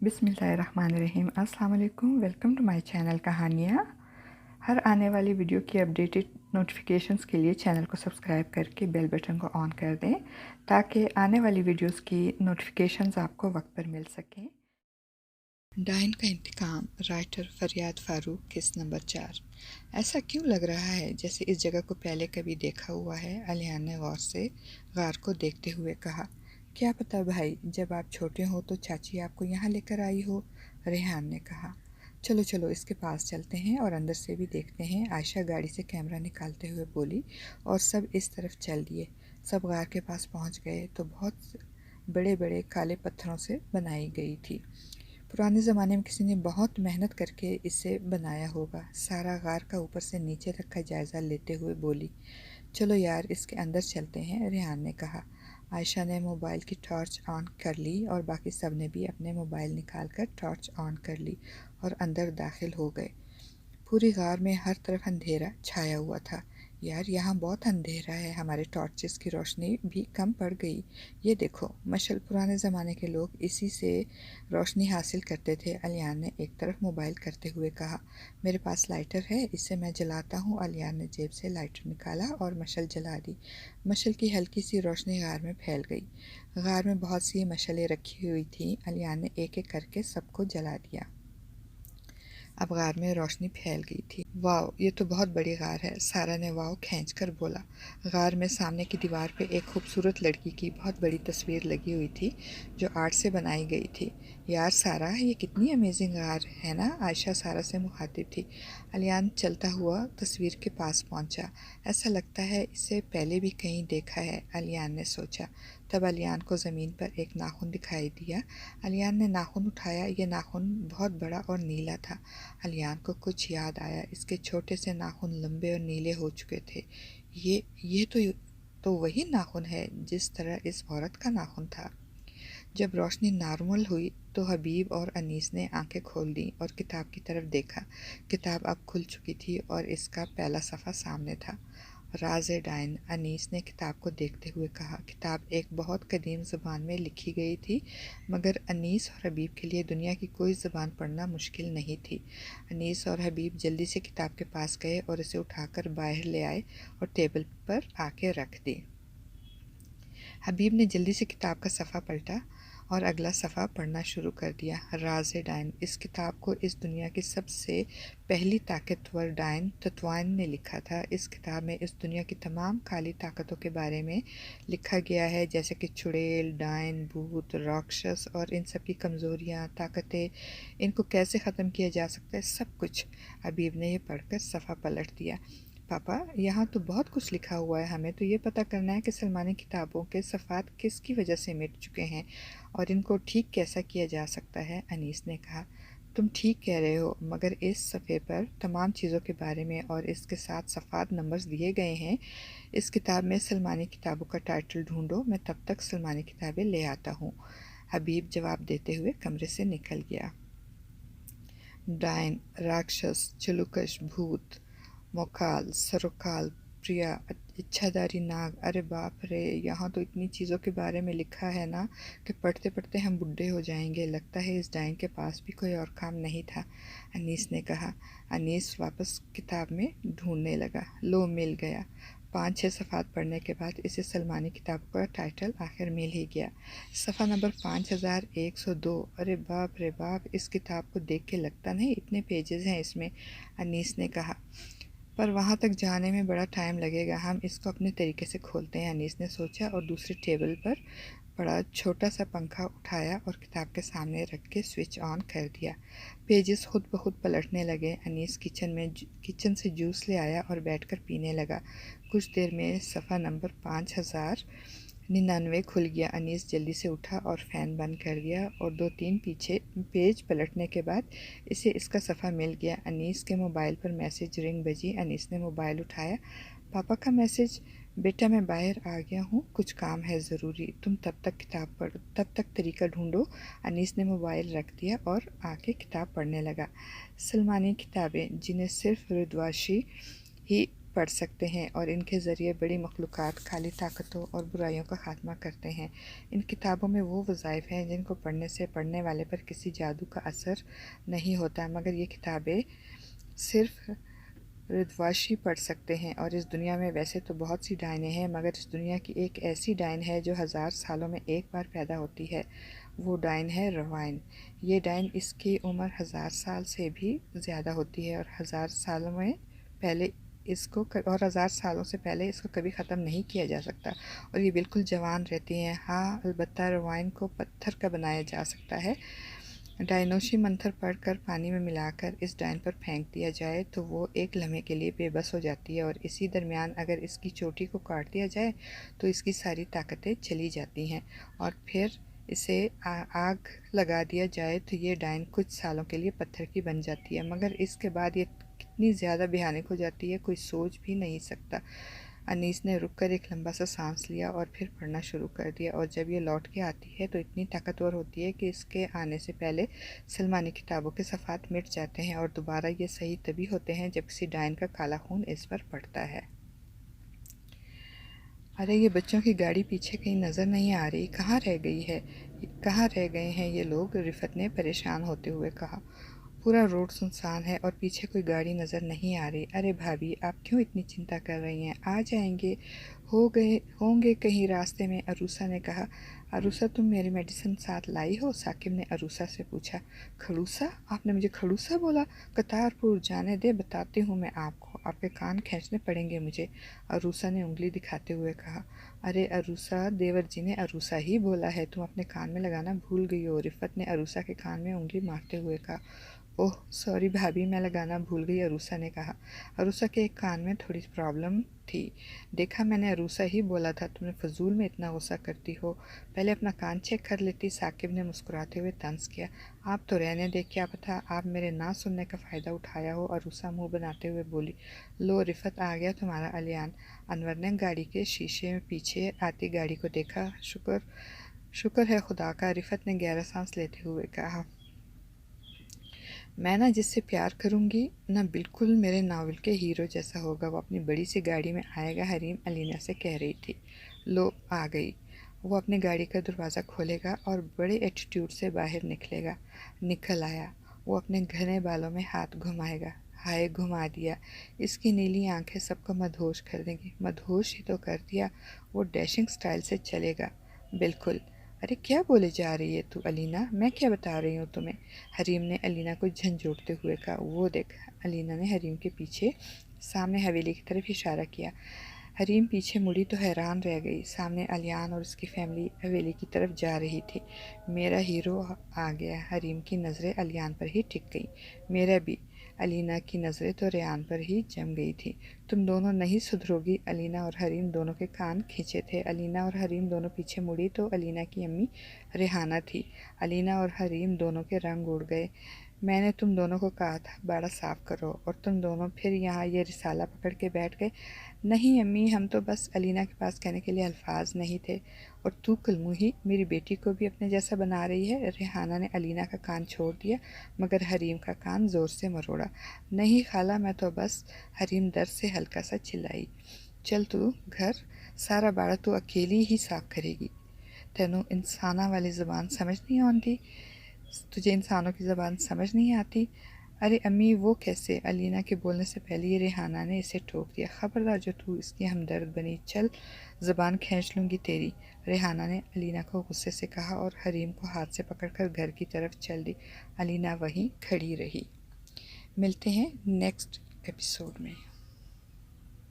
बिस्मिल्लाहिर्रहमानिर्रहीम। अस्सलाम वालेकुम। वेलकम टू माय चैनल कहानियाँ। हर आने वाली वीडियो की अपडेटेड नोटिफिकेशंस के लिए चैनल को सब्सक्राइब करके बेल बटन को ऑन कर दें ताकि आने वाली वीडियोस की नोटिफिकेशंस आपको वक्त पर मिल सकें। डायन का इंतकाम, राइटर फरियाद फारूक, किस्त नंबर 4। ऐसा क्यों लग रहा है जैसे इस जगह को पहले कभी देखा हुआ है? अलियान ने गौर से गार को देखते हुए कहा। क्या पता भाई, जब आप छोटे हो तो चाची आपको यहाँ लेकर आई हो, रेहान ने कहा। चलो चलो इसके पास चलते हैं और अंदर से भी देखते हैं, आयशा गाड़ी से कैमरा निकालते हुए बोली। और सब इस तरफ चल दिए। सब गार के पास पहुँच गए तो बहुत बड़े बड़े काले पत्थरों से बनाई गई थी। पुराने ज़माने में किसी ने बहुत मेहनत करके इसे बनाया होगा। सारा गार का ऊपर से नीचे तक का जायज़ा लेते हुए बोली। चलो यार इसके अंदर चलते हैं, रेहान ने कहा। आयशा ने मोबाइल की टॉर्च ऑन कर ली और बाकी सब ने भी अपने मोबाइल निकाल कर टॉर्च ऑन कर ली और अंदर दाखिल हो गए। पूरी गार में हर तरफ अंधेरा छाया हुआ था। यार यहाँ बहुत अंधेरा है, हमारे टॉर्चेस की रोशनी भी कम पड़ गई। ये देखो मशल, पुराने ज़माने के लोग इसी से रोशनी हासिल करते थे, अलियान ने एक तरफ मोबाइल करते हुए कहा। मेरे पास लाइटर है, इससे मैं जलाता हूँ। अलियान ने जेब से लाइटर निकाला और मशल जला दी। मशल की हल्की सी रोशनी गार में फैल गई। गार में बहुत सी मशलें रखी हुई थीं। अलियान ने एक एक करके सबको जला दिया। अब गार में रोशनी फैल गई थी। वाह, ये तो बहुत बड़ी गार है, सारा ने वाव खींचकर बोला। गार में सामने की दीवार पे एक खूबसूरत लड़की की बहुत बड़ी तस्वीर लगी हुई थी जो आर्ट से बनाई गई थी। यार सारा, ये कितनी अमेजिंग गार है ना? आयशा सारा से मुखातिब थी। अलियान चलता हुआ तस्वीर के पास पहुंचा। ऐसा लगता है इसे पहले भी कहीं देखा है, अलियान ने सोचा। तब अलियान को ज़मीन पर एक नाखून दिखाई दिया। अलियान ने नाखून उठाया। ये नाखून बहुत बड़ा और नीला था। अलियान को कुछ याद आया। इसके छोटे से नाखून लंबे और नीले हो चुके थे। ये तो वही नाखून है जिस तरह इस औरत का नाखून था। जब रोशनी नॉर्मल हुई तो हबीब और अनीस ने आंखें खोल दी और किताब की तरफ देखा। किताब अब खुल चुकी थी और इसका पहला सफ़ा सामने था। राज़-ए-डाइन, अनीस ने किताब को देखते हुए कहा। किताब एक बहुत कदीम ज़ुबान में लिखी गई थी, मगर अनीस और हबीब के लिए दुनिया की कोई ज़ुबान पढ़ना मुश्किल नहीं थी। अनीस और हबीब जल्दी से किताब के पास गए और इसे उठाकर बाहर ले आए और टेबल पर आके रख दी। हबीब ने जल्दी से किताब का सफ़ा पलटा और अगला सफ़ा पढ़ना शुरू कर दिया। राज़-ए-डाइन, इस किताब को इस दुनिया की सबसे पहली ताकतवर डायन तत्वाइन ने लिखा था। इस किताब में इस दुनिया की तमाम काली ताकतों के बारे में लिखा गया है, जैसे कि चुड़ैल, डायन, भूत, राक्षस और इन सब की कमज़ोरियाँ, ताकतें, इनको कैसे ख़त्म किया जा सकता है, सब कुछ। हबीब ने यह पढ़कर सफ़ा पलट दिया। पापा, यहाँ तो बहुत कुछ लिखा हुआ है, हमें तो ये पता करना है कि सलमानी किताबों के सफ़ात किसकी वजह से मिट चुके हैं और इनको ठीक कैसा किया जा सकता है, अनीस ने कहा। तुम ठीक कह रहे हो, मगर इस सफ़े पर तमाम चीज़ों के बारे में और इसके साथ सफ़ात नंबर्स दिए गए हैं। इस किताब में सलमानी किताबों का टाइटल ढूंढो, मैं तब तक सलमानी किताबें ले आता हूँ। हबीब जवाब देते हुए कमरे से निकल गया। डायन, राक्षस, चलुकश, भूत, मोकाल, सरोकाल, प्रिया, इच्छाधारी नाग, अरे बाप रे, यहाँ तो इतनी चीज़ों के बारे में लिखा है ना कि पढ़ते पढ़ते हम बुढ़े हो जाएंगे। लगता है इस डायन के पास भी कोई और काम नहीं था, अनीस ने कहा। अनीस वापस किताब में ढूंढने लगा। लो, मिल गया। 5-6 सफ़ात पढ़ने के बाद इसे सलमानी किताब का टाइटल आखिर मिल ही गया। सफ़ा नंबर 5102। अरे बाप रे बाप, इस किताब को देख के लगता नहीं इतने पेजेस हैं इसमें, अनीस ने कहा। पर वहाँ तक जाने में बड़ा टाइम लगेगा, हम इसको अपने तरीके से खोलते हैं, अनीस ने सोचा और दूसरे टेबल पर बड़ा छोटा सा पंखा उठाया और किताब के सामने रख के स्विच ऑन कर दिया। पेजेस खुद ब खुद पलटने लगे। अनीस किचन से जूस ले आया और बैठकर पीने लगा। कुछ देर में सफ़ा नंबर 5099 खुल गया। अनीस जल्दी से उठा और फ़ैन बंद कर दिया और 2-3 पीछे पेज पलटने के बाद इसे इसका सफ़ा मिल गया। अनीस के मोबाइल पर मैसेज रिंग बजी। अनीस ने मोबाइल उठाया। पापा का मैसेज। बेटा, मैं बाहर आ गया हूँ, कुछ काम है ज़रूरी, तुम तब तक किताब पढ़ो, तब तक तरीका ढूंढो। अनीस ने मोबाइल रख दिया और आके किताब पढ़ने लगा। सलमानी किताबें जिन्हें सिर्फ रुद्वाशी ही پڑھ سکتے ہیں اور ان کے ذریعے بڑی مخلوقات کالی طاقتوں اور برائیوں کا خاتمہ کرتے ہیں۔ ان کتابوں میں وہ وظائف ہیں جن کو پڑھنے سے پڑھنے والے پر کسی جادو کا اثر نہیں ہوتا، مگر یہ کتابیں صرف ردواشی پڑھ سکتے ہیں۔ اور اس دنیا میں ویسے تو بہت سی ڈائنیں ہیں، مگر اس دنیا کی ایک ایسی ڈائن ہے جو 1000 سالوں میں ایک بار پیدا ہوتی ہے۔ وہ ڈائن ہے روائن۔ یہ ڈائن، اس کی عمر 1000 سال سے بھی زیادہ ہوتی ہے اور 1000 سالوں سے پہلے اس کو کبھی ختم نہیں کیا جا سکتا، اور یہ بالکل جوان رہتی ہیں۔ ہاں، البتہ روائن کو پتھر کا بنایا جا سکتا ہے۔ ڈائنوشی منتر پڑھ کر پانی میں ملا کر اس ڈائن پر پھینک دیا جائے تو وہ ایک لمحے کے لیے بے بس ہو جاتی ہے، اور اسی درمیان اگر اس کی چوٹی کو کاٹ دیا جائے تو اس کی ساری طاقتیں چلی جاتی ہیں، اور پھر اسے آگ لگا دیا جائے تو یہ ڈائن کچھ سالوں کے لیے پتھر کی بن جاتی ہے، مگر اس کے بعد یہ کتنی زیادہ بھیانک ہو جاتی ہے کوئی سوچ بھی نہیں سکتا۔ انیس نے رک کر ایک لمبا سا سانس لیا اور پھر پڑھنا شروع کر دیا، اور جب یہ لوٹ کے آتی ہے تو اتنی طاقتور ہوتی ہے کہ اس کے آنے سے پہلے سلمانی کتابوں کے صفحات مٹ جاتے ہیں، اور دوبارہ یہ صحیح تبھی ہوتے ہیں جب کسی ڈائن کا کالا خون اس پر پڑتا ہے۔ ارے یہ بچوں کی گاڑی پیچھے کہیں نظر نہیں آ رہی، کہاں رہ گئی ہے؟ کہاں رہ گئے ہیں یہ لوگ؟ رفعت نے پریشان ہوتے ہوئے کہا۔ پورا روڈ سنسان ہے اور پیچھے کوئی گاڑی نظر نہیں آ رہی۔ ارے بھابھی، آپ کیوں اتنی چنتا کر رہی ہیں؟ آ جائیں گے، ہوں گے کہیں راستے میں، عروسہ نے کہا۔ عروسہ، تم میری میڈیسن ساتھ لائی ہو؟ ثاقب نے عروسہ سے پوچھا۔ کھڑوسا؟ آپ نے مجھے کھڑوسا بولا؟ قطارپور جانے دے، بتاتی ہوں میں آپ کو، آپ کے کان کھینچنے پڑیں گے مجھے، عروسہ نے انگلی دکھاتے ہوئے کہا۔ ارے عروسہ، دیور جی نے عروسہ ہی بولا ہے، تم اپنے کان میں لگانا بھول گئی ہو، رفعت نے عروسہ کے کان میں انگلی مارتے ہوئے کہا۔ اوہ سوری بھابھی، میں لگانا بھول گئی، عروسہ نے کہا۔ عروسہ کے ایک کان میں تھوڑی پرابلم تھی۔ دیکھا، میں نے عروسہ ہی بولا تھا، تم نے فضول میں اتنا غصہ کرتی ہو، پہلے اپنا کان چیک کر لیتی، ثاقب نے مسکراتے ہوئے طنز کیا۔ آپ تو رہنے دے، کیا پتہ آپ میرے نہ سننے کا فائدہ اٹھایا ہو، عروسہ منہ بناتے ہوئے بولی۔ لو رفعت، آ گیا تمہارا الیان، انور نے گاڑی کے شیشے میں پیچھے آتی گاڑی کو دیکھا۔ شکر ہے خدا کا، رفعت نے گہرا سانس لیتے ہوئے کہا۔ میں جس سے پیار کروں گی بالکل میرے ناول کے ہیرو جیسا ہوگا، وہ اپنی بڑی سی گاڑی میں آئے گا، حریم علینا سے کہہ رہی تھی۔ لو آ گئی۔ وہ اپنی گاڑی کا دروازہ کھولے گا اور بڑے ایٹیٹیوڈ سے باہر نکلے گا۔ نکل آیا۔ وہ اپنے گھنے بالوں میں ہاتھ گھمائے گا۔ ہائے، گھما دیا۔ اس کی نیلی آنکھیں سب کو مدہوش کر دیں گی۔ مدہوش ہی تو کر دیا۔ وہ ڈیشنگ سٹائل سے چلے گا۔ بالکل۔ ارے کیا بولے جا رہی ہے تو علینا؟ میں کیا بتا رہی ہوں تمہیں؟ حریم نے علینا کو جھنجھوڑتے ہوئے کہا۔ وہ دیکھ، علینا نے حریم کے پیچھے سامنے حویلی کی طرف اشارہ کیا۔ حریم پیچھے مڑی تو حیران رہ گئی۔ سامنے الیان اور اس کی فیملی حویلی کی طرف جا رہی تھی۔ میرا ہیرو آ گیا۔ حریم کی نظریں الیان پر ہی ٹک گئیں۔ میرا بھی۔ علینا کی نظریں تو ریان پر ہی جم گئی تھی۔ تم دونوں نہیں سدھرو گی؟ علینا اور حریم دونوں کے کان کھینچے تھے۔ علینا اور حریم دونوں پیچھے مڑی تو علینا کی امی ریحانہ تھی۔ علینا اور حریم دونوں کے رنگ اڑ گئے۔ میں نے تم دونوں کو کہا تھا باڑا صاف کرو، اور تم دونوں پھر یہاں یہ رسالہ پکڑ کے بیٹھ گئے۔ نہیں امی، ہم تو بس علینا کے پاس کہنے کے لیے الفاظ نہیں تھے۔ اور تو کلموحی میری بیٹی کو بھی اپنے جیسا بنا رہی ہے؟ ریحانہ نے علینا کا کان چھوڑ دیا، مگر حریم کا کان زور سے مروڑا۔ نہیں خالہ، میں تو بس، حریم درد سے ہلکا سا چلائی۔ چل تو گھر، سارا باڑا تو اکیلی ہی صاف کرے گی۔ تینوں انساناں والی زبان سمجھ نہیں آتی؟ تجھے انسانوں کی زبان سمجھ نہیں آتی؟ ارے امی، وہ کیسے؟ علینا کے بولنے سے پہلے ہی ریحانہ نے اسے ٹوک دیا۔ خبردار جو تو اس کی ہمدرد بنی، چل زبان کھینچ لوں گی تیری، ریحانہ نے علینا کو غصے سے کہا اور حریم کو ہاتھ سے پکڑ کر گھر کی طرف چل دی۔ علینا وہیں کھڑی رہی۔ ملتے ہیں نیکسٹ ایپیسوڈ میں۔